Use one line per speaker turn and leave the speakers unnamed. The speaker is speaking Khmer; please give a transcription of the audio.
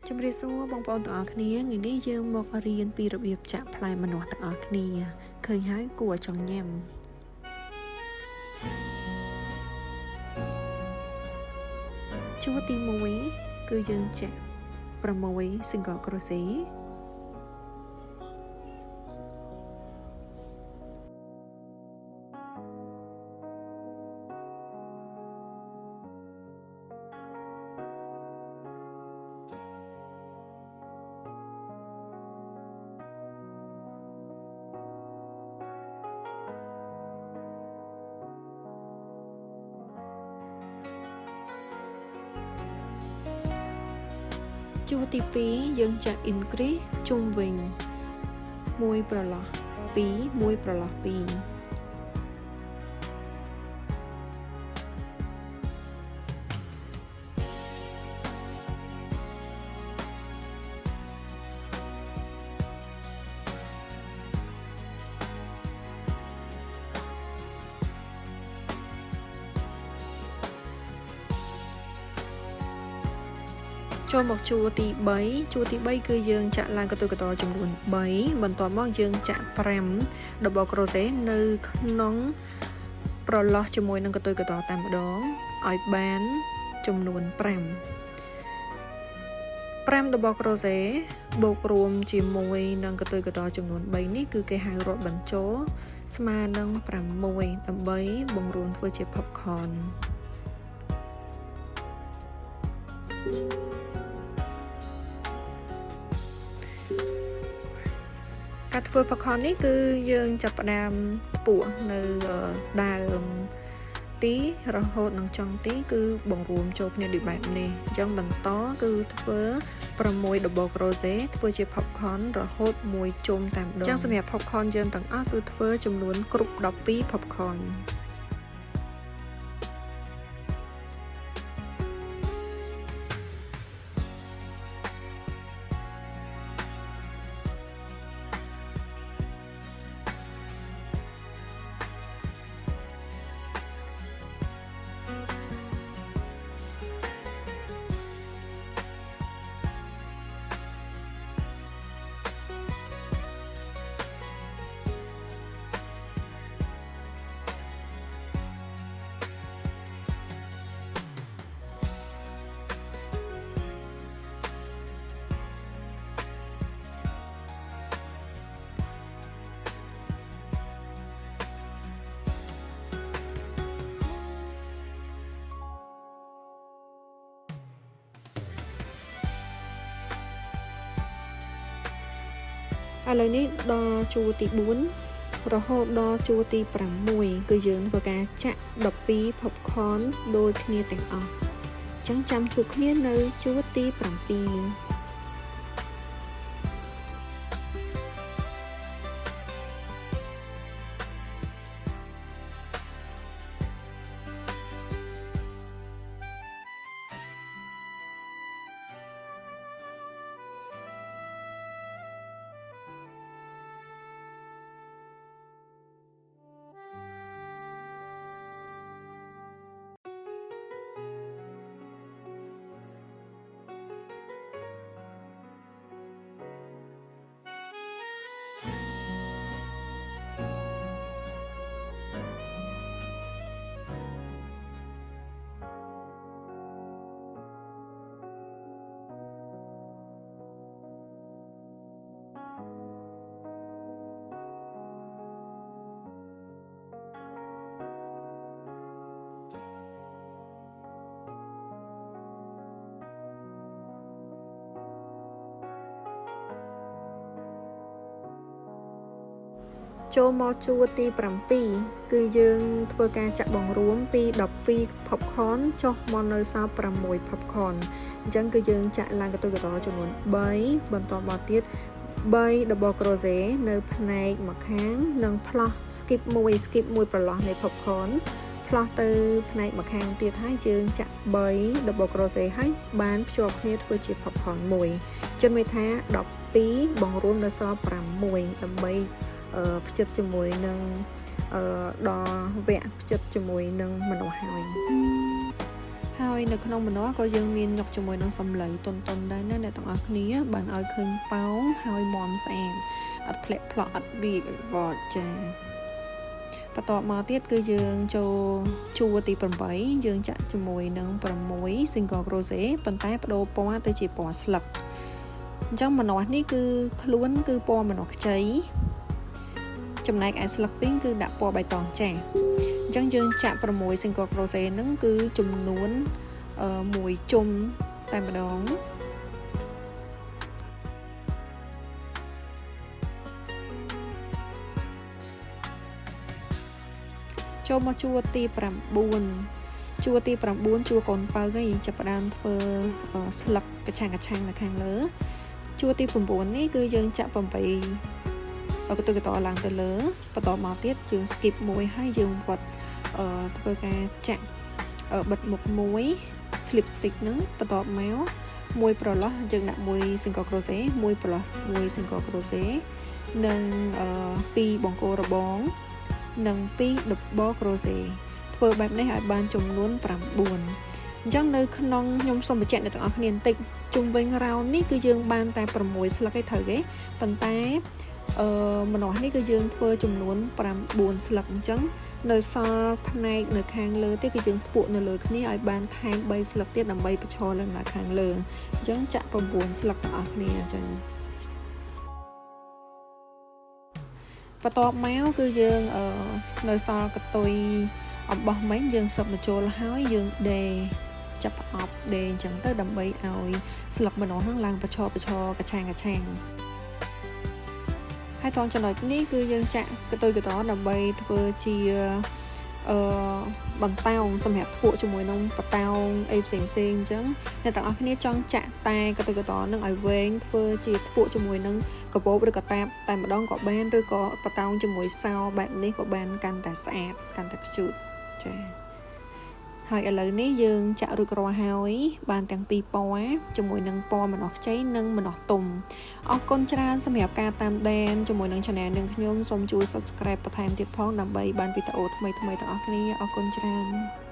ជំរាបសួរបងប្អូនទាំងអស់គ្នាថ្ងៃនេះយើងមករៀនពីរបៀបចាក់ផ្លែម្នាស់ទាំងអស់គ្នាឃើញហើយគួរឲ្យចង់ញ៉ាំជួរទី1គឺយើងចាក់6 single crochetជួរទី2យើងចាក់ increase ជុំវិញ1ប្រឡោះ2 1ប្រឡោះ2ចូលមកជួរទី3ជួរទី3គឺយើងចាក់ឡើងកន្ទុយកតចំនួន3បន្ទាប់មកយើងចាក់5 double crochet នៅក្នុងប្រឡោះជាមួយនឹងកន្ទុយកតតែម្ដងឲ្យបានចំនួន5 double crochet បូករួមជាមួយនឹងកន្ទុយកតចំនួន3នេះគឺគេហៅរាប់បញ្ចូលស្មើនឹង6ដើម្បីបង្រួនធ្វើជា popcornការធ្វើ popcorn នេះគឺយើងចាប់ផ្ដើមពោះនៅដើមទីរហូតដល់ចុងទីគឺបង្រួមចូលគ្នាដូចបែបនេះអញ្ចឹងបន្តគឺធ្វើ6 double crochet ធ្វើជា popcorn រហូតមួយជុំតែម្ដងអញ្ចឹងសម្រាប់ popcorn យើងទាំងអស់គឺធ្វើចំនួនគ្រប់12 popcornឥឡូវនេះដល់ជួរទី4រហូតដល់ជួរទី6គឺយើងធ្វើការចាក់12 popcorn ដូចគ្នាទាំងអស់អញ្ចឹងចាំជួបគ្នានៅជួរទី7ចូលមកជួរទី7គឺយើងធ្វើការចាក់បង្រួមពី12 popcorn ចុះមកនៅសល់6 popcorn អញ្ចឹងគឺយើងចាក់ឡើងកន្ទុយកតចំនួន3បន្តមកទៀត3 double crochet នៅផ្នែកម្ខាងនិងផ្លោះ skip 1ប្រឡោះនៃ popcorn ផ្លោះទៅផ្នែកម្ខាងទៀតហើយយើងចាក់3 double crochet ហើយបានភ្ជាប់គ្នាធ្វើជា popcorn 1ចឹងមានថា12បង្រួមដល់សល់6ដើម្បីផ្ចិតជាមួយនឹងដល់វគ្គផ្ចិតជាមួយនឹងមនុស្សហើយ ហើយនៅក្នុងម្នាស់ក៏យើងមានញុកជាមួយនឹងសំឡីតុនដែរណាអ្នកទាំងអស់គ្នាបានឲ្យឃើញប៉ោងហើយមាំស្អាតអត់ផ្លែកផ្លោះអត់វាបតចាបន្ទាប់មកទៀតគឺយើងចូលជួរទី8យើងចាក់ជាមួយនឹង6 single crochet ប៉ុន្តែបដូរពណ៌ទៅជាពណ៌ស្លឹកអញ្ចឹងម្នាស់នេះគឺខ្លួនគឺពណ៌ម្នាស់ខ្ចីចំណែកឯស្លឹកវិញគឺដាក់ពណ៌បៃតងចាស់អញ្ចឹងយើងចាក់6 single crochet ហ្នឹងគឺចំនួន1ជុំតែម្ដងចូលមកជួរទី9ជួរទី9ជួរកូនបើហើយចាប់ផ្ដើមធ្វើស្លឹកកឆាំងនៅខាងលើជួរទី9នេះគឺយើងចាក់8កន្ទុយកតឡើងទៅលើបន្តមកទៀតយើង skip មួយហើយយើងវត្តធ្វើការចាក់បិទមុខមួយ slip stick ហ្នឹងបន្តមកមួយប្រឡោះយើងដាក់មួយ single crochet មួយប្រឡោះមួយ single crochet និង2បង្គោលរបងនិង2 double crochet ធ្វើបែបនេះឲ្យបានចំនួន9អញ្ចឹងនៅក្នុងខ្ញុំសូមបញ្ជាក់អ្នកទាំងអស់គ្នាបន្តិចជុំវិញ round នេះគឺយើងបានតែ6ស្លឹកឯត្រូវទេប៉ុន្តែម្នាស់នេះគឺយើងធ្វើចំនួន9ស្លឹកអញ្ចឹងនៅសល់ផ្នែកនៅខាងលើទៀតគឺយើងផ្ពក់នៅលើគ្នាឲ្យបានថែម3ស្លឹកទៀតដើម្បីបញ្ឈរឡើងនៅខាងលើអញ្ចឹងចាក់9ស្លឹកទាំងអស់គ្នាអញ្ចឹងបន្ទាប់មកគឺយើងនៅសល់កតុយអំបោះមិញយើងសឹបបញ្ចូលហើយយើងដេរចាប់ផ្អប់ដេរអញ្ចឹងទៅដើម្បីឲ្យស្លឹកម្នាស់ហ្នឹងឡើងបញ្ឈរកឆាំងហើយត្រង់ចំណុចនេះគឺយើងចាក់កតុយកតដើម្បីធ្វើជាបន្តោងសម្រាប់ធ្វើជាមួយនឹងបតោងអីផ្សេងអញ្ចឹងអ្នកទាំងអស់គ្នាចង់ចាក់តែកតុយកតនឹងឲ្យវែងធ្វើជាធ្វើជាមួយនឹងកាបូបឬក៏តាបតែម្ដងក៏បានឬក៏បតោងជាមួយសោបែបនេះក៏បានកាន់តែស្អាតកាន់តែខ្ជូតចា៎ហើយឥឡូវនេះយើងចាក់រួចរាល់ហើយបានទាំងពីរពណ៌ជាមួយនឹងពណ៌ម្នាស់ខ្ចីនិងម្នាស់ទុំអរគុណច្រើនសម្រាប់ការតាមដានជាមួយនឹង channel នឹងខ្ញុំសូមជួយ subscribe បន្ថែមទៀតផងដើម្បីបានវីដេអូថ្មីទាំងអស់គ្នាអរគុណច្រើន